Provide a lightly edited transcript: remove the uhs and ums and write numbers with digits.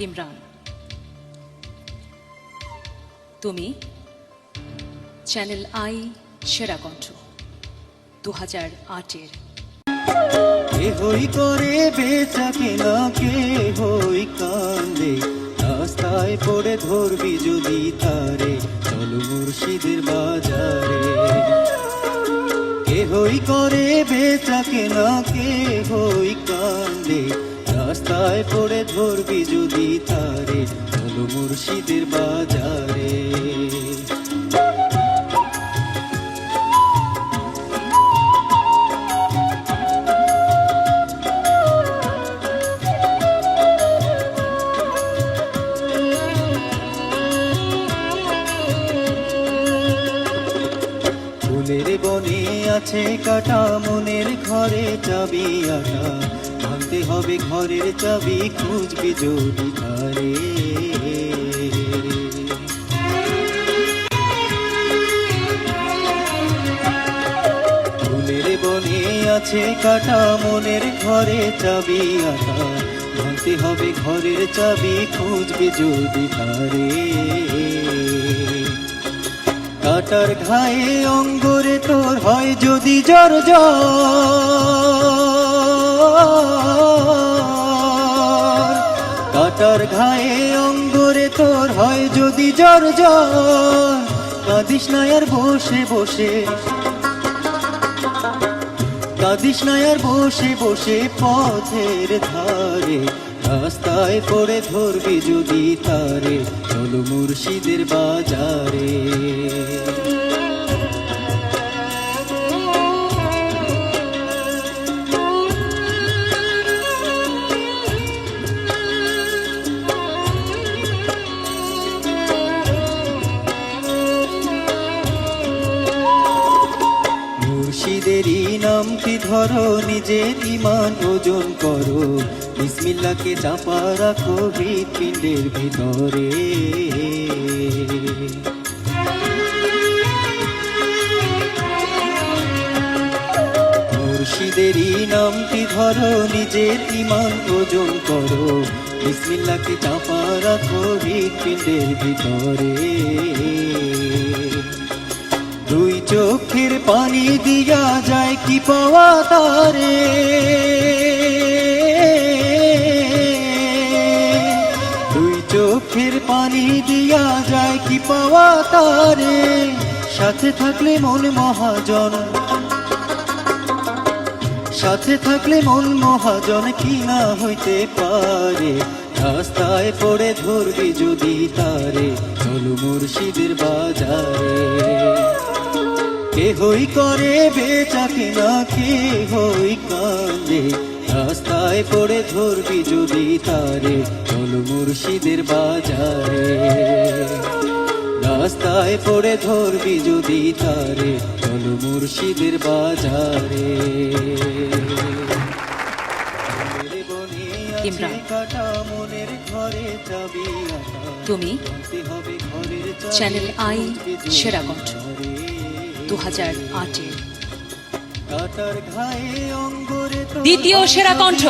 ইমরান, তুমি channel I সেরা কণ্ঠ 2008-এর। কে হই করে বেচা কেনা, কে হই কান্দে, রাস্তায় পড়ে ধরবি যদি তারে, চলো মুর্শিদের বাজারে। কে হই করে বেচা কেনা, কে হই কান্দে, রাস্তায় পড়ে ধরবি যদি তারে, চলো মুর্শিদের বাজারে। ফুলের বনে আছে কাটা, মনের ঘরে চাবি আটা, ভাঙতে হবে ঘরের চাবি, খুঁজবি যদি তারে। ফুলের বনে আছে কাটা, মনের ঘরে চাবি আটা, ভাঙতে হবে ঘরের চাবি, খুঁজবি যদি তারে। কাটার ঘায়ে অঙ্গরে তোর হয় যদি জ্বর জ্বর, কাটার ঘায়ে অঙ্গরে তোর হয় যদি জ্বর জ্বর, কাঁদিস না আর বসে বসে, কাঁদিস না আর বসে বসে পথের ধারে, রাস্তায় পড়ে ধরবি যদি তারে, চলো মুর্শিদের বাজারে। মুর্শিদেরই নামটি ধরো, নিজের ঈমান ওজন করো, বিসমিল্লাহকে চাপা রাখো হৃৎপিণ্ডের ভিতরে। মুর্শিদেরই নামটি ধরো, নিজের ঈমান ওজন করো, বিসমিল্লাহকে চাপা রাখো হৃৎপিণ্ডের ভিতরে। দুই চোখের পানি দিয়া যায় কি পাওয়া তারে, দুই চোখের পানি দিয়া যায় কি পাওয়া তারে, সাথে থাকলে মন মহাজন, সাথে থাকলে মন মহাজন, কি না হইতে পারে, রাস্তায় পড়ে ধরবি যদি তারে, চলো মুর্শিদের বাজারে। কে হই করে বেচা কেনা, কে হই কান্দে, রাস্তায় পড়ে ধরবি যদি তারে, চলো মুর্শিদের বাজারে। রাস্তায় পড়ে ধরবি যদি তারে, চলো মুর্শিদের বাজারে। ইমরান, মনের ঘরে চাবি আটা, তুমি চ্যানেল আই সেরা কণ্ঠ 2008-এর। কাটার ঘায়ে অঙ্গরে দ্বিতীয় সেরা কণ্ঠ।